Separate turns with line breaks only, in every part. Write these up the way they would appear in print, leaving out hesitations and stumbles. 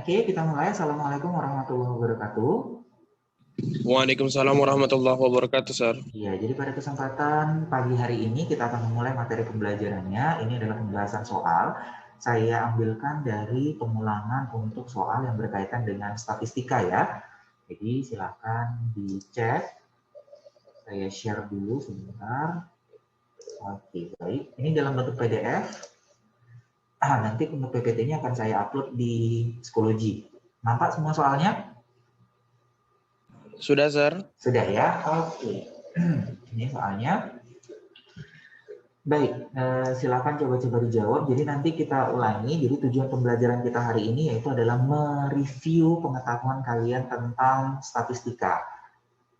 Oke, kita mulai. Assalamualaikum warahmatullahi wabarakatuh.
Waalaikumsalam warahmatullahi wabarakatuh, Sir.
Ya, jadi pada kesempatan pagi hari ini kita akan memulai materi pembelajarannya. Ini adalah pembahasan soal. Saya ambilkan dari pengulangan untuk soal yang berkaitan dengan statistika ya. Jadi silakan dicek. Saya share dulu sebentar. Oke, baik. Ini dalam bentuk PDF. Nanti untuk PPT-nya akan saya upload di Psikologi. Nampak semua soalnya?
Sudah, Sir?
Sudah ya? Oke. Ini soalnya. Baik, silakan coba-coba dijawab. Jadi nanti kita ulangi. Jadi tujuan pembelajaran kita hari ini yaitu adalah mereview pengetahuan kalian tentang statistika.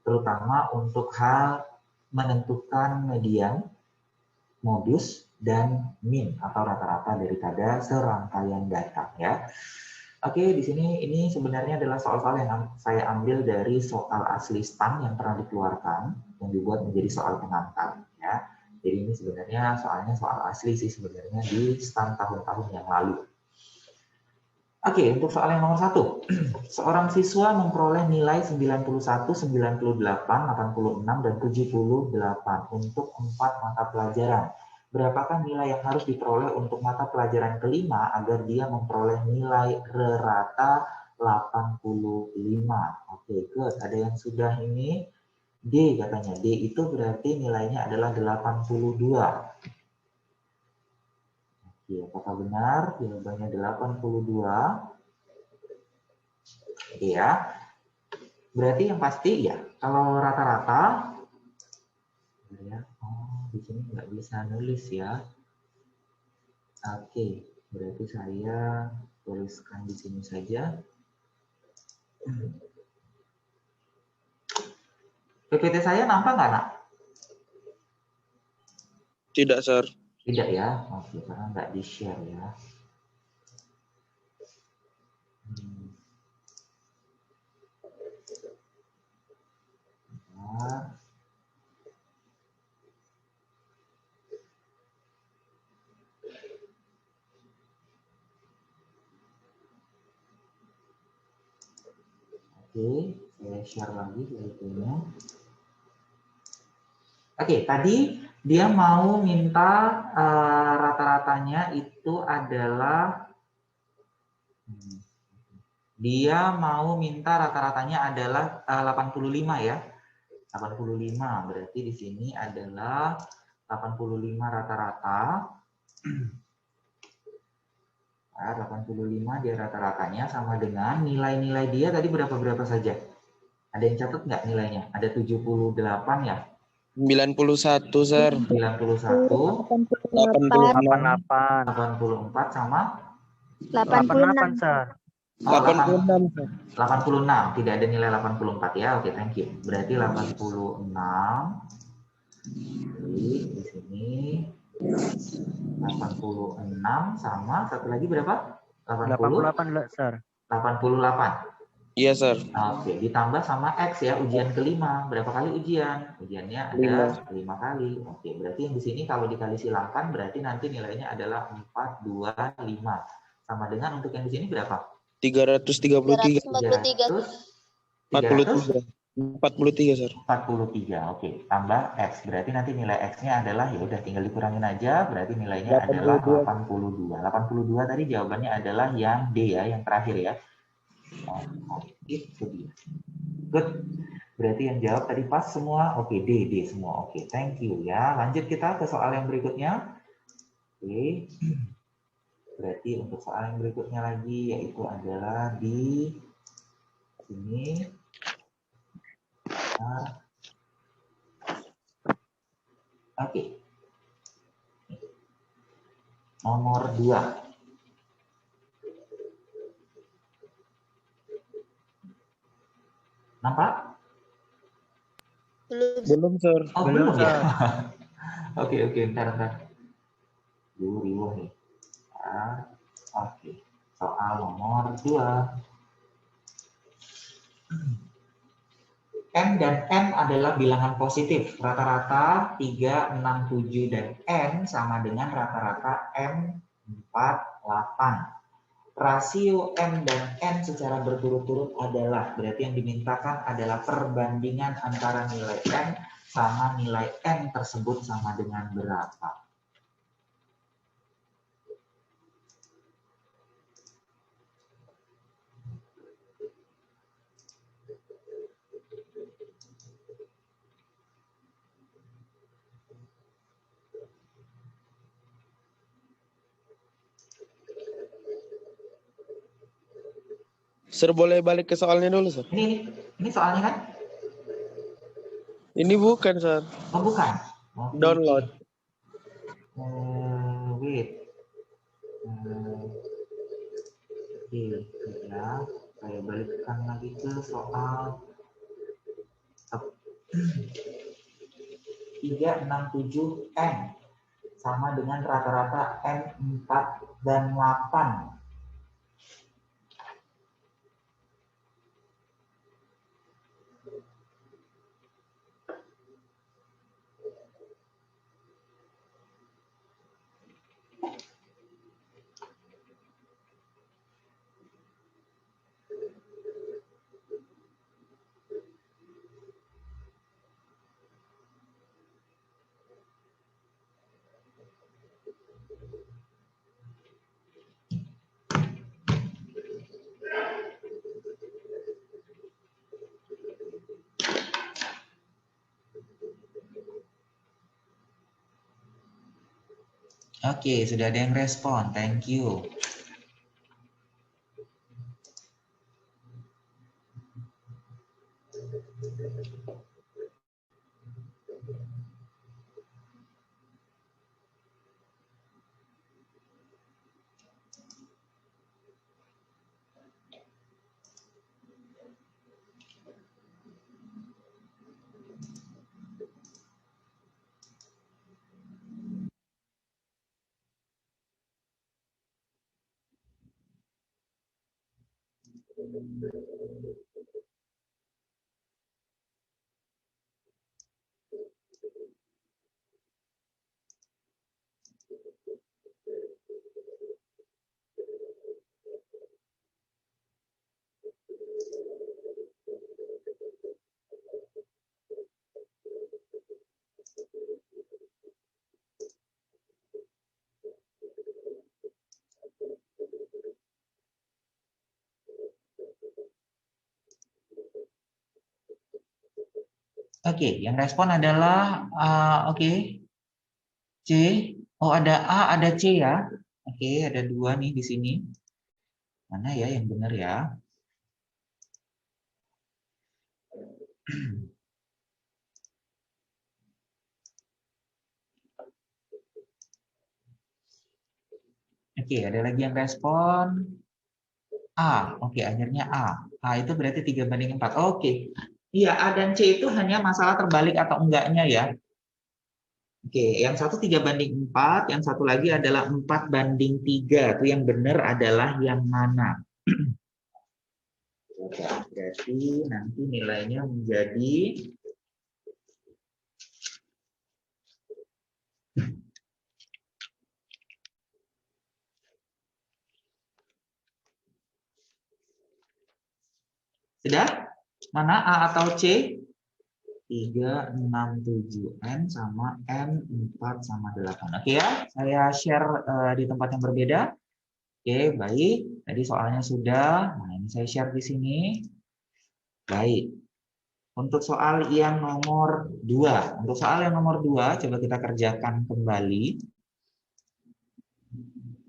Terutama untuk hal menentukan median, modus, dan min atau rata-rata daripada serangkaian data ya. Oke, di sini ini sebenarnya adalah soal-soal yang saya ambil dari soal asli STAN yang pernah dikeluarkan, yang dibuat menjadi soal pengantar ya. Jadi ini sebenarnya soalnya soal asli sih sebenarnya di STAN tahun-tahun yang lalu. Oke, untuk soal yang nomor 1. Seorang siswa memperoleh nilai 91, 98, 86, dan 78 untuk 4 mata pelajaran. Berapakah nilai yang harus diperoleh untuk mata pelajaran kelima agar dia memperoleh nilai rata 85? Oke, good. Ada yang sudah ini D katanya. D itu berarti nilainya adalah 82. Oke, apakah benar? Jawabannya 82. Oke ya. Berarti yang pasti ya, kalau rata-rata ya, di sini nggak bisa nulis ya. Oke, berarti saya tuliskan di sini saja. PPT saya nampak nggak, Nak?
Tidak, Sir.
Tidak ya? Oke, karena nggak di-share ya. Nah. Oke, saya share lagi PPT-nya. Oke, tadi dia mau minta rata-ratanya itu adalah adalah 85 ya. 85 berarti di sini adalah 85 rata-rata. 85 dia rata-ratanya sama dengan nilai-nilai dia tadi berapa saja? Ada yang catat nggak nilainya? Ada 78 ya?
91, Sir.
91,
88,
84 sama
88, Sir.
86, Sir.
86, tidak ada nilai 84 ya. Oke, thank you. Berarti 86. Di sini 86 sama satu lagi berapa?
88, Sir.
88.
Iya, Sir.
Oke, ditambah sama X ya, ujian kelima. Berapa kali ujian? Ujiannya ada 5 kali. Oke, berarti yang di sini kalau dikali silangkan berarti nanti nilainya adalah 425. Sama dengan untuk yang di sini berapa?
333. 43, Sir.
43. Oke, tambah X. Berarti nanti nilai X-nya adalah ya udah tinggal dikurangin aja, berarti nilainya adalah 82. 82 tadi jawabannya adalah yang D ya, yang terakhir ya. Itu dia. Good. Berarti yang jawab tadi pas semua. Oke, D semua. Oke, thank you ya. Lanjut kita ke soal yang berikutnya. Oke. Berarti untuk soal yang berikutnya lagi yaitu adalah di sini. Nah. Oke. Nomor 2. Nampak?
Belum, Sir.
Oh, belum ya? Oke, bentar. Riuh nih. Oke. Soal nomor 2. M dan N adalah bilangan positif. Rata-rata 3, 6, 7, dan N sama dengan rata-rata M, 4, 8. rasio M dan N secara berturut-turut adalah, berarti yang dimintakan adalah perbandingan antara nilai M sama nilai N tersebut sama dengan berapa.
Sir, boleh balik ke soalnya dulu, Sir?
Ini soalnya kan?
Ini bukan, Sir.
Oh, bukan. Okay.
Download.
Wait. Oke, ya. Saya balikkan lagi ke soal 367N sama dengan rata-rata N4 dan 8. Oke, sudah ada yang respon. Thank you. Oke, yang respon adalah oke. C. Oh, ada A, ada C ya. Oke, ada 2 nih di sini. Mana ya yang benar ya? Oke, ada lagi yang respon A. Oke, akhirnya A. A itu berarti 3/4. Oke. Iya, A dan C itu hanya masalah terbalik atau enggaknya ya. Oke, yang satu 3/4, yang satu lagi adalah 4/3. Itu yang benar adalah yang mana? Berarti nanti nilainya menjadi sudah? Mana A atau C? 367N sama N4 sama 8. Oke ya, saya share di tempat yang berbeda. Oke, baik. Tadi soalnya sudah. Nah, ini saya share di sini. Baik. Untuk soal yang nomor 2. Untuk soal yang nomor 2, coba kita kerjakan kembali.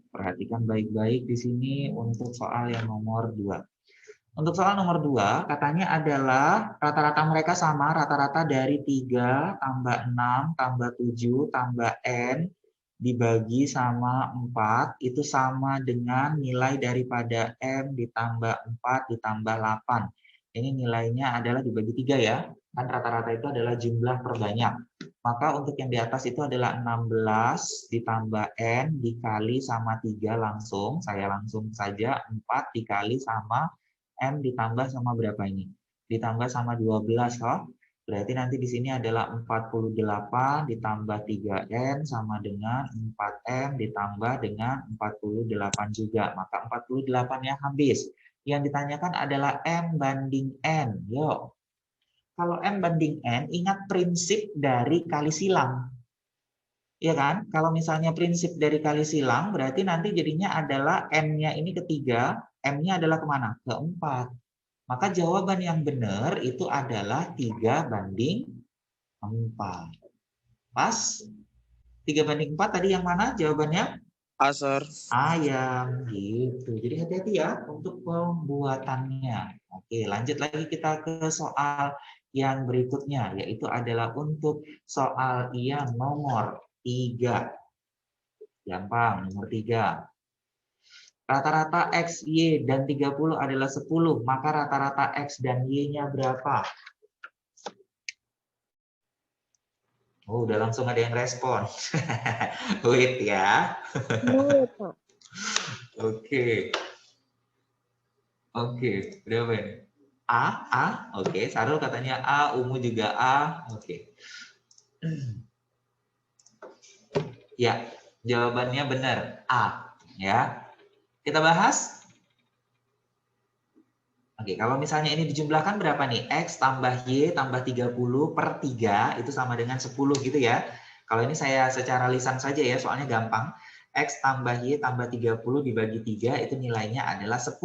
Perhatikan baik-baik di sini untuk soal yang nomor 2. Untuk soal nomor 2, katanya adalah rata-rata mereka sama, rata-rata dari 3 tambah 6 tambah 7 tambah N dibagi sama 4, itu sama dengan nilai daripada M ditambah 4 ditambah 8. Ini nilainya adalah dibagi 3 ya, kan rata-rata itu adalah jumlah terbanyak. Maka untuk yang di atas itu adalah 16 ditambah N dikali sama 3 langsung, saya langsung saja 4 dikali sama M ditambah sama berapa ini? Ditambah sama 12, oh. Berarti nanti di sini adalah 48 ditambah 3N sama dengan 4M ditambah dengan 48 juga. Maka 48-nya habis. Yang ditanyakan adalah M banding N. Yuk. Kalau M banding N, ingat prinsip dari kali silang. Ya kan? Kalau misalnya prinsip dari kali silang, berarti nanti jadinya adalah N-nya ini ketiga, M-nya adalah kemana? Ke 4. Maka jawaban yang benar itu adalah 3 banding 4. Pas? 3 banding 4 tadi yang mana jawabannya?
Asar.
Ayam gitu. Jadi hati-hati ya untuk pembuatannya. Oke, lanjut lagi kita ke soal yang berikutnya, yaitu adalah untuk soal yang nomor 3. Gampang, nomor 3. Rata-rata X, Y, dan 30 adalah 10, maka rata-rata X dan Y-nya berapa? Oh, udah langsung ada yang respon. Wait ya. Oke. Oke, berapa ini? A, oke. Sarul katanya A, Umu juga A, oke. Ya, jawabannya benar, A. Ya, kita bahas. Oke, kalau misalnya ini dijumlahkan berapa nih? X tambah Y tambah 30 per 3 itu sama dengan 10 gitu ya. Kalau ini saya secara lisan saja ya, soalnya gampang. X tambah Y tambah 30 dibagi 3 itu nilainya adalah 10.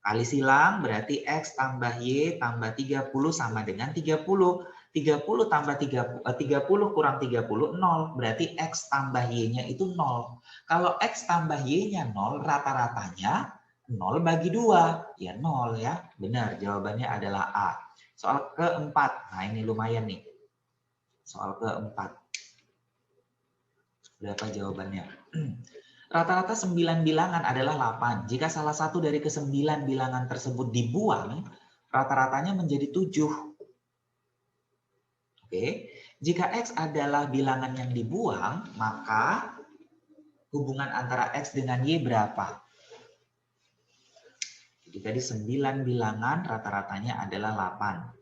Kali silang berarti X tambah Y tambah 30 sama dengan 30. 30 tambah 30 kurang 30, 0. Berarti X tambah Y-nya itu 0. Kalau X tambah Y-nya 0, rata-ratanya 0 bagi 2, ya 0 ya. Benar, jawabannya adalah A. Soal keempat, nah ini lumayan nih. Soal keempat. Berapa jawabannya? Rata-rata 9 bilangan adalah 8. Jika salah satu dari ke-9 bilangan tersebut dibuang, rata-ratanya menjadi 7. Oke. Jika X adalah bilangan yang dibuang, maka hubungan antara X dengan Y berapa? Jadi tadi 9 bilangan rata-ratanya adalah 8.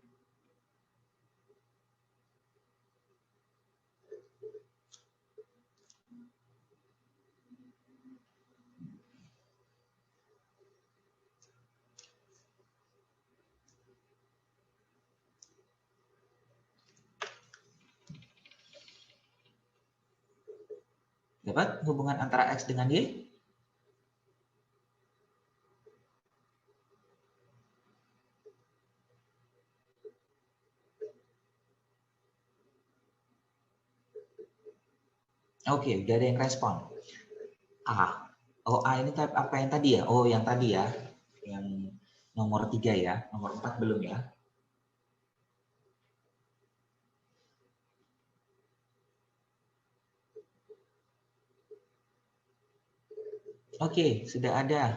Dapat hubungan antara X dengan Y? Oke, udah ada yang respon. A. Oh, A ini apa yang tadi ya? Oh, yang tadi ya. Yang nomor 3 ya. Nomor 4 belum ya. Oke, sudah ada.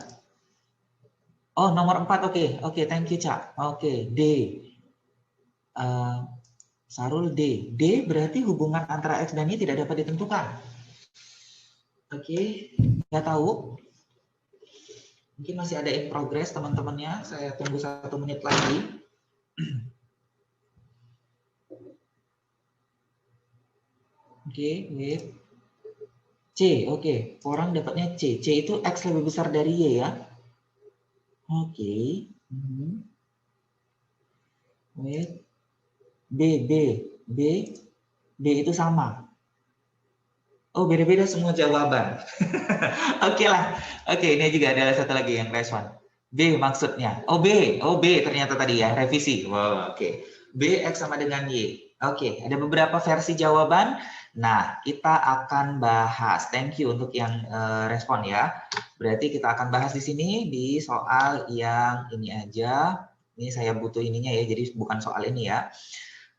Oh, nomor 4, oke. Oke, thank you, Cak. Oke, D. Sarul D. D berarti hubungan antara X dan Y tidak dapat ditentukan. Oke, nggak tahu. Mungkin masih ada in progress teman-temannya. Saya tunggu 1 menit lagi. Oke, wait. C, oke. Orang dapatnya C. C itu X lebih besar dari Y ya. Oke. Wait. B itu sama. Oh, beda-beda semua jawaban. Oke lah. Oke, ini juga ada satu lagi yang respon. B maksudnya. Oh, B ternyata tadi ya, revisi. Wow, oke. B, X sama dengan Y. Oke, ada beberapa versi jawaban. Nah, kita akan bahas. Thank you untuk yang respon ya. Berarti kita akan bahas di sini di soal yang ini aja. Ini saya butuh ininya ya, jadi bukan soal ini ya.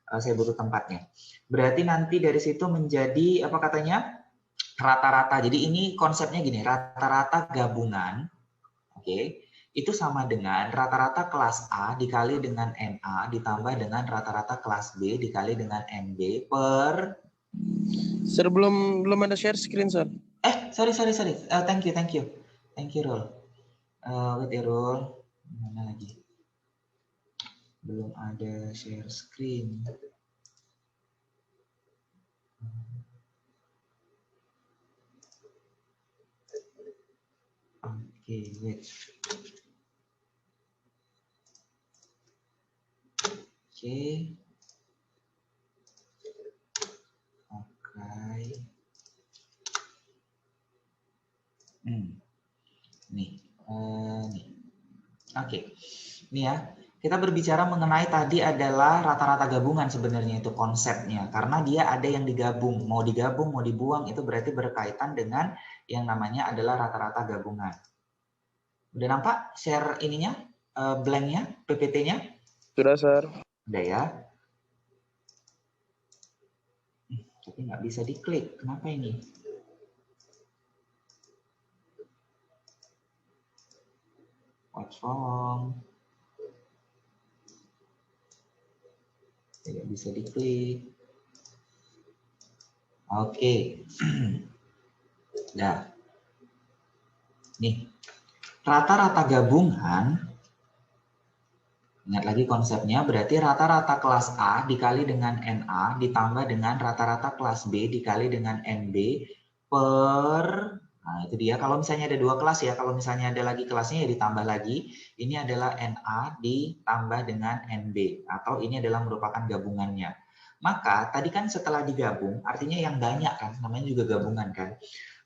Saya butuh tempatnya. Berarti nanti dari situ menjadi apa katanya? Rata-rata. Jadi ini konsepnya gini, rata-rata gabungan, oke, itu sama dengan rata-rata kelas A dikali dengan NA ditambah dengan rata-rata kelas B dikali dengan NB per.
Sir, belum ada share screen, Sir.
Sorry. Thank you, Rul. Wait ya, Rul. Mana lagi? Belum ada share screen. Oke, wait. Oke. Oke. Nih. Nih. Oke. Ini ya. Kita berbicara mengenai tadi adalah rata-rata gabungan sebenarnya itu konsepnya. Karena dia ada yang digabung. Mau digabung, mau dibuang itu berarti berkaitan dengan yang namanya adalah rata-rata gabungan. Udah nampak share ininya? Blanknya, PPT-nya?
Sudah, Sir.
Udah ya. Tapi nggak bisa diklik. Kenapa ini? What's wrong? Tidak bisa diklik. Oke. Nah. Nih. Rata-rata gabungan, ingat lagi konsepnya, berarti rata-rata kelas A dikali dengan NA ditambah dengan rata-rata kelas B dikali dengan NB per, nah itu dia, kalau misalnya ada dua kelas ya, kalau misalnya ada lagi kelasnya ya ditambah lagi, ini adalah NA ditambah dengan NB, atau ini adalah merupakan gabungannya. Maka tadi kan setelah digabung, artinya yang banyak kan, namanya juga gabungan kan,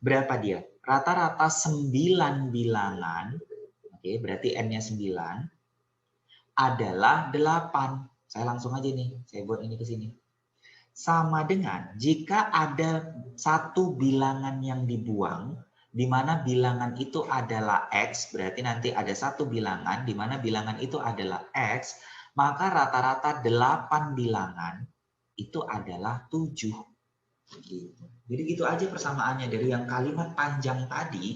berapa dia? Rata-rata 9 bilangan, oke, berarti N-nya 9, adalah 8. Saya langsung aja nih, saya buat ini ke sini. Sama dengan jika ada satu bilangan yang dibuang, di mana bilangan itu adalah X, berarti nanti ada satu bilangan, di mana bilangan itu adalah X, maka rata-rata 8 bilangan itu adalah 7. Gitu. Jadi gitu aja persamaannya dari yang kalimat panjang tadi,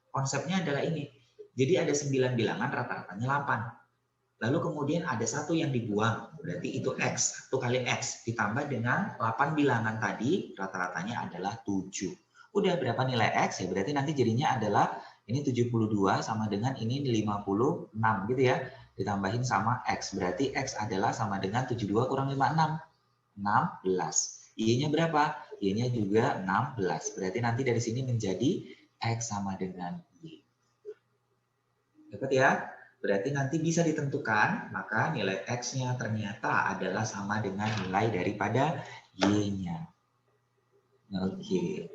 konsepnya adalah ini. Jadi ada 9 bilangan, rata-ratanya 8. Lalu kemudian ada satu yang dibuang, berarti itu X, 1 kali X. Ditambah dengan 8 bilangan tadi, rata-ratanya adalah 7. Udah berapa nilai X? Ya berarti nanti jadinya adalah, ini 72 sama dengan ini 56 gitu ya. Ditambahin sama X, berarti X adalah sama dengan 72 kurang 56. 16. Y-nya berapa? Y-nya juga 16. Berarti nanti dari sini menjadi X sama dengan Y. Dapat ya? Berarti nanti bisa ditentukan, maka nilai X-nya ternyata adalah sama dengan nilai daripada Y-nya. Oke.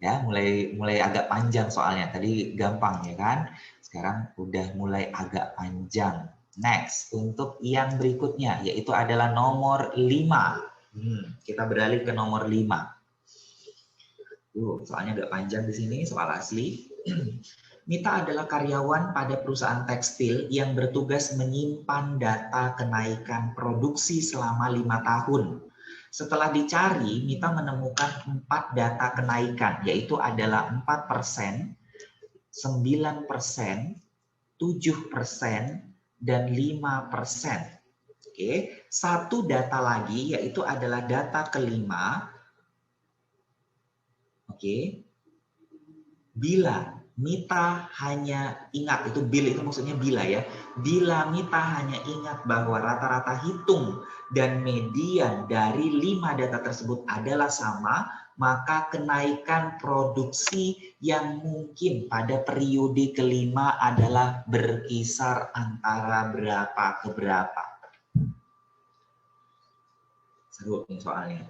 Ya, mulai agak panjang soalnya. Tadi gampang ya kan? Sekarang udah mulai agak panjang. Next, untuk yang berikutnya, yaitu adalah nomor 5. Kita beralih ke nomor 5. Soalnya agak panjang di sini, soal asli. Mita adalah karyawan pada perusahaan tekstil yang bertugas menyimpan data kenaikan produksi selama 5 tahun. Setelah dicari, Mita menemukan 4 data kenaikan, yaitu adalah 4%, 9%, 7%, dan 5%. Oke, satu data lagi yaitu adalah data kelima. Oke, bila Mita hanya ingat, itu bila itu maksudnya bila ya. Bila Mita hanya ingat bahwa rata-rata hitung dan median dari 5 data tersebut adalah sama, maka kenaikan produksi yang mungkin pada periode kelima adalah berkisar antara berapa ke berapa. Seru nih soalnya.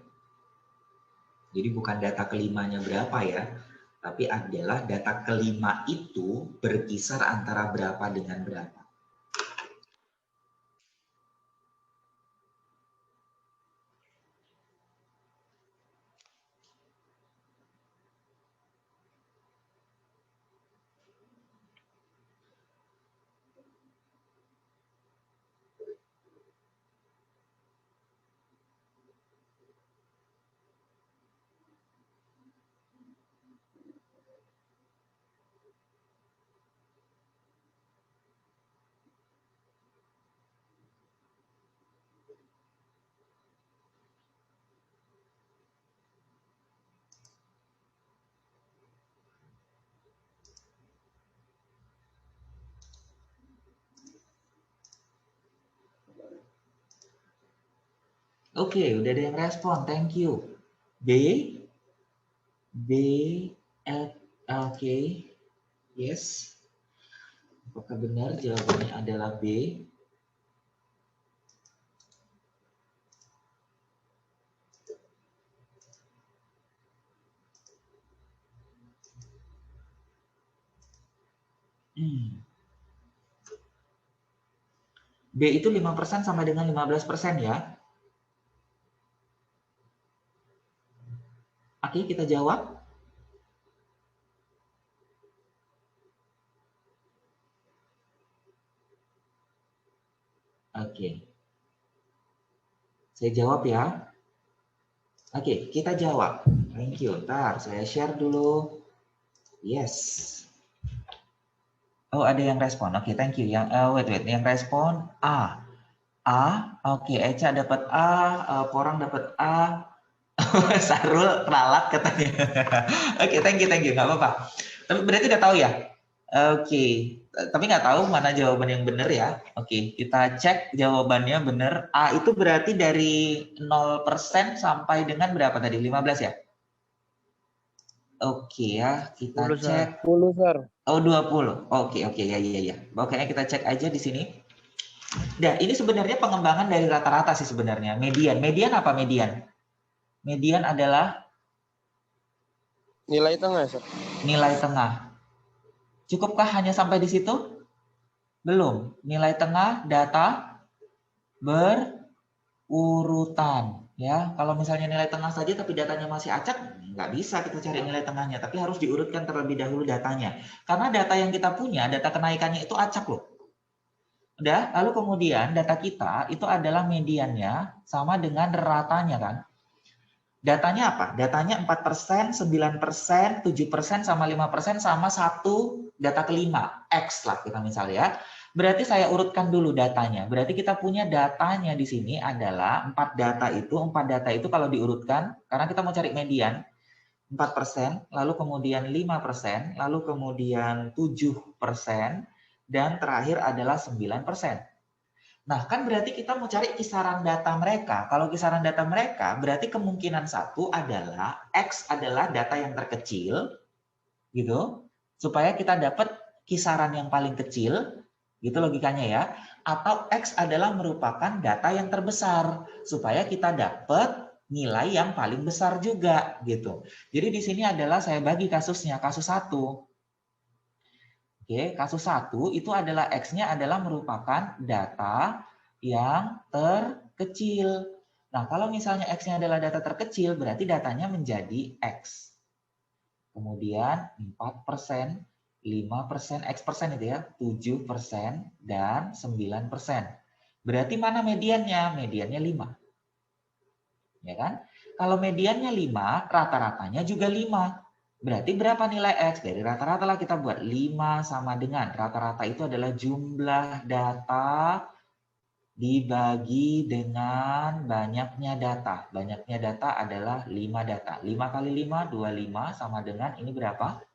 Jadi bukan data kelimanya berapa ya, tapi adalah data kelima itu berkisar antara berapa dengan berapa. Oke, udah ada yang respon. Thank you. B, L, oke. Yes. Apakah benar jawabannya adalah B? B itu 5% sama dengan 15% ya. Oke, kita jawab. Oke. Saya jawab ya. Oke, kita jawab. Thank you. Ntar saya share dulu. Yes. Oh, ada yang respon. Oke, thank you. Yang wait. Yang respon A. A. Oke, Eca dapat A, Porang dapat A. Sarul ralat katanya. Oke, thank you. Nggak apa-apa. Tapi berarti udah tahu ya? Oke. Tapi nggak tahu mana jawaban yang benar ya. Oke, kita cek jawabannya benar. A itu berarti dari 0% sampai dengan berapa tadi? 15 ya? Oke ya, kita
10,
cek.
10, Sir.
Oh, 20. Oke, ya. Pokoknya kita cek aja di sini. Nah, ini sebenarnya pengembangan dari rata-rata sih sebenarnya. Median apa median? Median adalah
Nilai tengah, Sir.
nilai tengah. Cukupkah hanya sampai di situ? Belum. Nilai tengah data berurutan. Ya, kalau misalnya nilai tengah saja tapi datanya masih acak, nggak bisa kita cari nilai tengahnya. Tapi harus diurutkan terlebih dahulu datanya. Karena data yang kita punya, data kenaikannya itu acak loh. Udah, lalu kemudian data kita itu adalah mediannya sama dengan ratanya kan. Datanya apa? Datanya 4%, 9%, 7%, sama 5%, sama satu data kelima, X lah kita misalnya ya. Berarti saya urutkan dulu datanya. Berarti kita punya datanya di sini adalah 4 data itu kalau diurutkan, karena kita mau cari median, 4%, lalu kemudian 5%, lalu kemudian 7%, dan terakhir adalah 9%. Nah, kan berarti kita mau cari kisaran data mereka. Kalau kisaran data mereka, berarti kemungkinan satu adalah X adalah data yang terkecil, gitu, supaya kita dapat kisaran yang paling kecil, gitu logikanya ya. Atau X adalah merupakan data yang terbesar, supaya kita dapat nilai yang paling besar juga, gitu. Jadi di sini adalah saya bagi kasusnya, kasus 1. Oke, kasus 1 itu adalah X-nya adalah merupakan data yang terkecil. Nah, kalau misalnya X-nya adalah data terkecil, berarti datanya menjadi X. Kemudian 4%, 5%, X persen itu ya, 7%, dan 9%. Berarti mana mediannya? Mediannya 5. Ya kan? Kalau mediannya 5, rata-ratanya juga 5. Berarti berapa nilai X? Dari rata-rata lah kita buat 5 sama dengan rata-rata itu adalah jumlah data dibagi dengan banyaknya data. Banyaknya data adalah 5 data. 5 kali 5, 25 sama dengan ini berapa?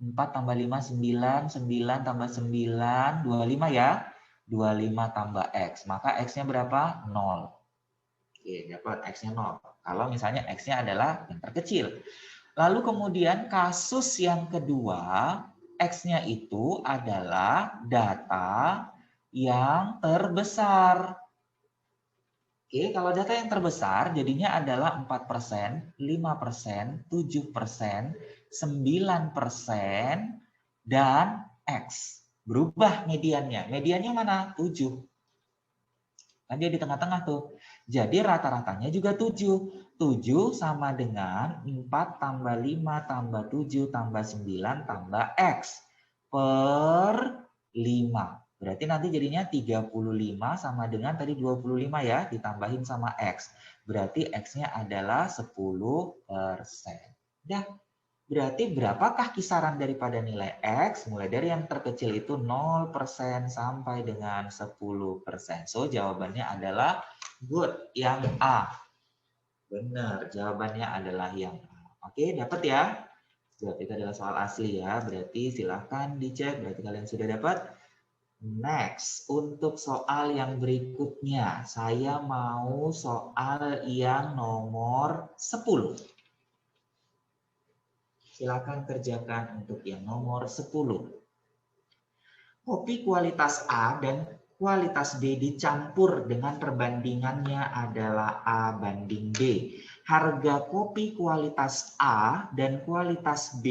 4 tambah 5, 9. 9 tambah 9, 25 ya. 25 tambah X. Maka X-nya berapa? 0. Oke, dapat X-nya 0. Kalau misalnya X-nya adalah yang terkecil. Lalu kemudian kasus yang kedua, X-nya itu adalah data yang terbesar. Oke, kalau data yang terbesar jadinya adalah 4%, 5%, 7%, 9%, dan X. Berubah mediannya. Mediannya mana? 7. Kan dia di tengah-tengah tuh. Jadi rata-ratanya juga 7. 7 sama dengan 4 tambah 5 tambah 7 tambah 9 tambah X per 5. Berarti nanti jadinya 35 sama dengan tadi 25 ya, ditambahin sama X. Berarti X-nya adalah 10%. Udah. Berarti berapakah kisaran daripada nilai X? Mulai dari yang terkecil itu 0% sampai dengan 10%. So, jawabannya adalah good, yang A. Benar, jawabannya adalah yang A. Oke, dapat ya? Berarti itu adalah soal asli ya. Berarti silahkan dicek. Berarti kalian sudah dapat. Next, untuk soal yang berikutnya, saya mau soal yang nomor 10. Silakan kerjakan untuk yang nomor 10. Kopi kualitas A dan kualitas B dicampur dengan perbandingannya adalah A banding B. Harga kopi kualitas A dan kualitas B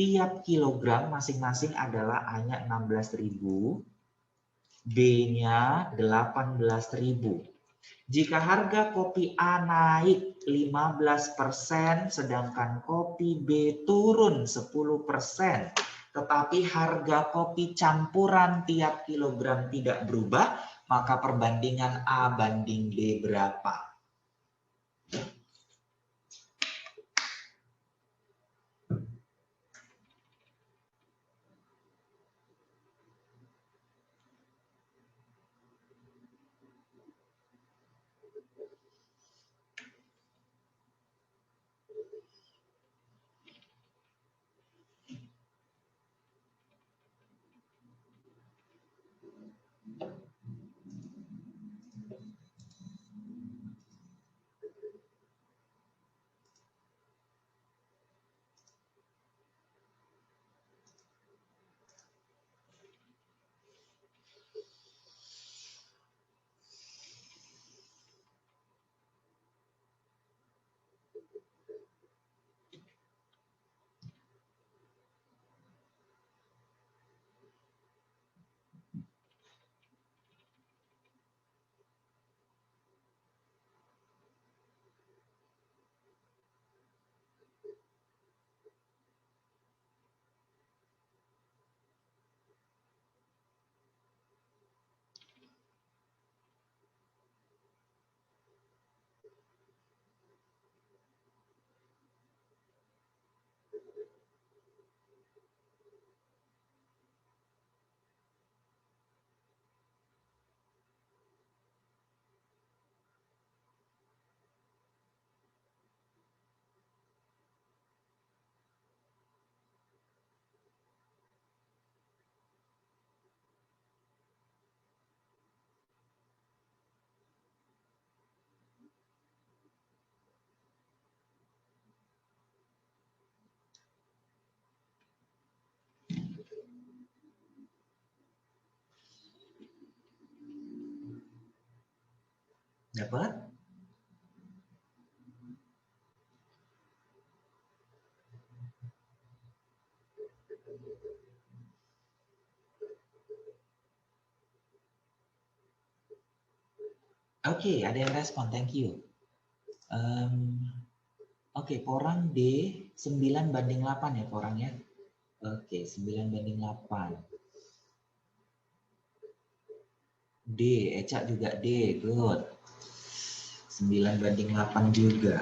tiap kilogram masing-masing adalah A-nya 16.000, B-nya 18.000. Jika harga kopi A naik 15%, sedangkan kopi B turun 10%, tetapi harga kopi campuran tiap kilogram tidak berubah, maka perbandingan A banding B berapa? Dapat? Oke, ada yang respon, thank you. Oke, porang D 9 banding 8 ya porangnya. Oke, 9 banding 8. D, Eca juga D, good. 9 banding 8 juga.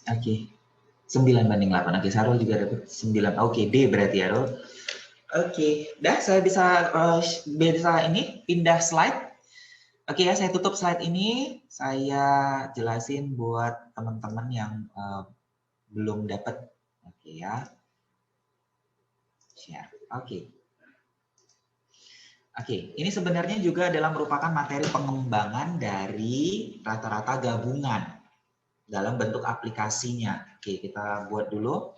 Oke, 9 banding 8. Oke, Sarul juga dapat 9. Oke, D berarti ya, Rul. Oke, dah saya bisa ini pindah slide. Oke ya, saya tutup slide ini. Saya jelasin buat teman-teman yang belum dapat. Oke ya. Share. Oke. Oke, ini sebenarnya juga adalah merupakan materi pengembangan dari rata-rata gabungan dalam bentuk aplikasinya. Oke, kita buat dulu.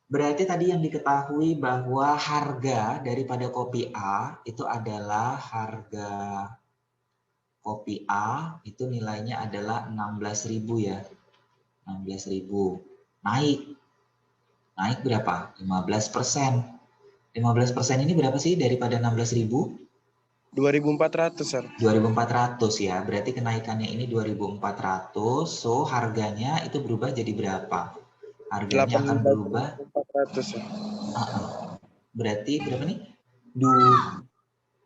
Berarti tadi yang diketahui bahwa harga daripada kopi A itu adalah harga kopi A itu nilainya adalah 16.000 ya. 16.000. Naik berapa? 15%. 15% ini berapa sih daripada 16.000?
2.400, Sir.
2.400 ya. Berarti kenaikannya ini 2.400. So, harganya itu berubah jadi berapa? Harganya akan berubah
400 ya.
Berarti berapa nih?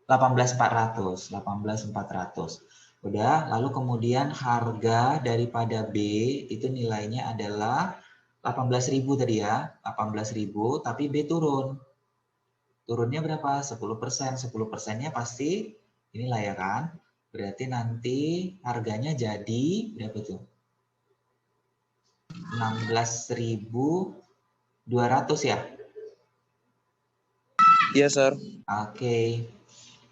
18.400. 18.400. Udah, lalu kemudian harga daripada B itu nilainya adalah 18.000 tadi ya, 18.000, tapi B turun. Turunnya berapa? 10%. 10%-nya pasti inilah ya kan. Berarti nanti harganya jadi berapa tuh? 16.200 ya?
Iya, Sir.
Oke.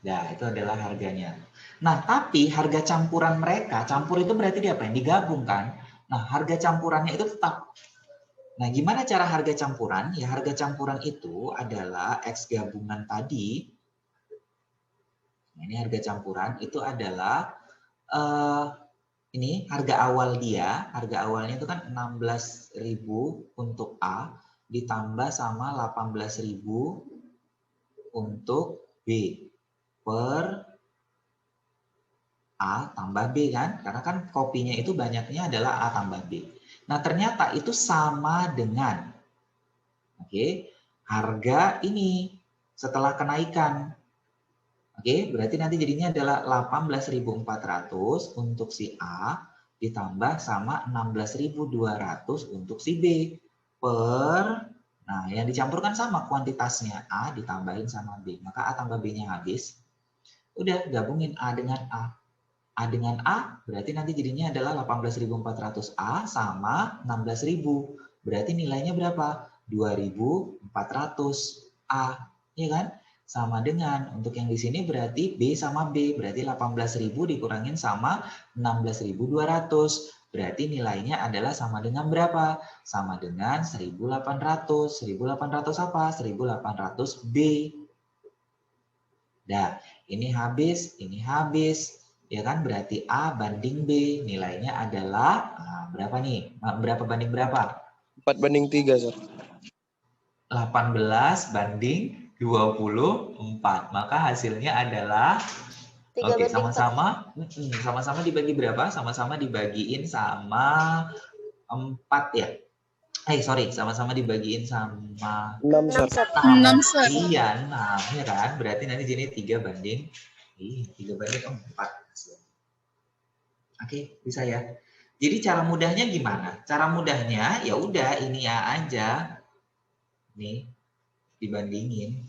Nah, itu adalah harganya. Nah, tapi harga campuran mereka, campur itu berarti diapain? Digabungkan. Nah, harga campurannya itu tetap. Nah, gimana cara harga campuran? Ya, harga campuran itu adalah X gabungan tadi. Nah, ini harga campuran itu adalah ini harga awal dia, harga awalnya itu kan 16.000 untuk A ditambah sama 18.000 untuk B per A tambah B kan? Karena kan kopinya itu banyaknya adalah A tambah B. Nah, ternyata itu sama dengan harga ini setelah kenaikan. Berarti nanti jadinya adalah 18.400 untuk si A ditambah sama 16.200 untuk si B per, nah yang dicampurkan sama kuantitasnya A ditambahin sama B, maka A tambah B-nya habis. Udah gabungin A dengan A. A dengan A berarti nanti jadinya adalah 18.400 A sama 16.000. Berarti nilainya berapa? 2.400 A, ya kan? Sama dengan untuk yang di sini berarti B sama B, berarti 18.000 dikurangin sama 16.200. Berarti nilainya adalah sama dengan berapa? Sama dengan 1.800. 1.800 apa? 1.800 B. Nah, ini habis, ya kan? Berarti A banding B, nilainya adalah berapa nih? Berapa banding berapa?
4:3, Sir.
18 banding 24. Maka hasilnya adalah sama-sama dibagi berapa? Sama-sama dibagiin sama 4 ya. Sama-sama dibagiin sama
6, Sir.
6, Sir.
Iya, 6 ya kan? Berarti nanti jadi 3 banding 4. Oke, bisa ya. Jadi cara mudahnya gimana? Cara mudahnya ya udah ini aja. Nih, dibandingin.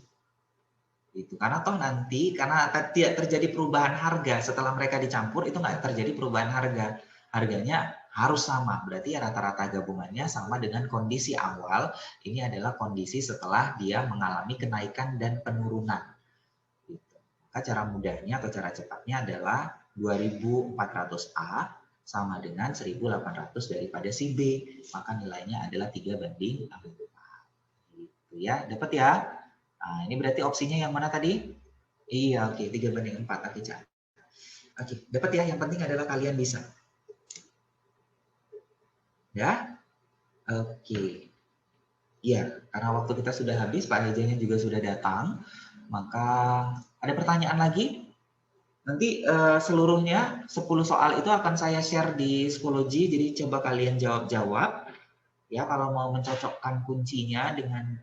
Gitu. Karena toh nanti karena tidak terjadi perubahan harga setelah mereka dicampur, itu nggak terjadi perubahan harga. Harganya harus sama. Berarti ya rata-rata gabungannya sama dengan kondisi awal. Ini adalah kondisi setelah dia mengalami kenaikan dan penurunan. Gitu. Maka cara mudahnya atau cara cepatnya adalah 2.400A sama dengan 1.800 daripada si B. Maka nilainya adalah 3:4. Gitu ya. Dapat ya? Nah, ini berarti opsinya yang mana tadi? Iya, oke. 3:4. Oke, dapat ya. Yang penting adalah kalian bisa. Ya? Oke. Iya, karena waktu kita sudah habis, Pak Hejanya juga sudah datang. Maka ada pertanyaan lagi? Nanti seluruhnya 10 soal itu akan saya share di Schoology, jadi coba kalian jawab-jawab. Ya, kalau mau mencocokkan kuncinya dengan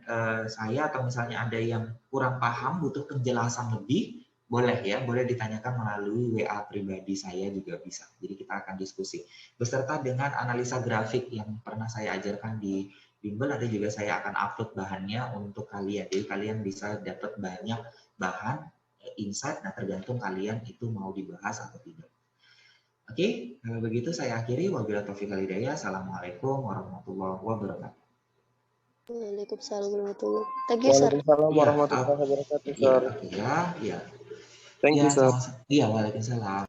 saya atau misalnya ada yang kurang paham, butuh penjelasan lebih, boleh ya, boleh ditanyakan melalui WA pribadi saya juga bisa. Jadi kita akan diskusi. Beserta dengan analisa grafik yang pernah saya ajarkan di bimbel, ada juga saya akan upload bahannya untuk kalian. Jadi kalian bisa dapat banyak bahan, insight, nah tergantung kalian itu mau dibahas atau tidak. Oke, kalau begitu saya akhiri. Wabillahi taufiq wal hidayah. Assalamualaikum warahmatullahi wabarakatuh.
Waalaikumsalam warahmatullahi wabarakatuh. Thank you, Sir.
Waalaikumsalam warahmatullahi wabarakatuh, Sir.
Ya.
Thank you, Sir.
Iya, waalaikumsalam.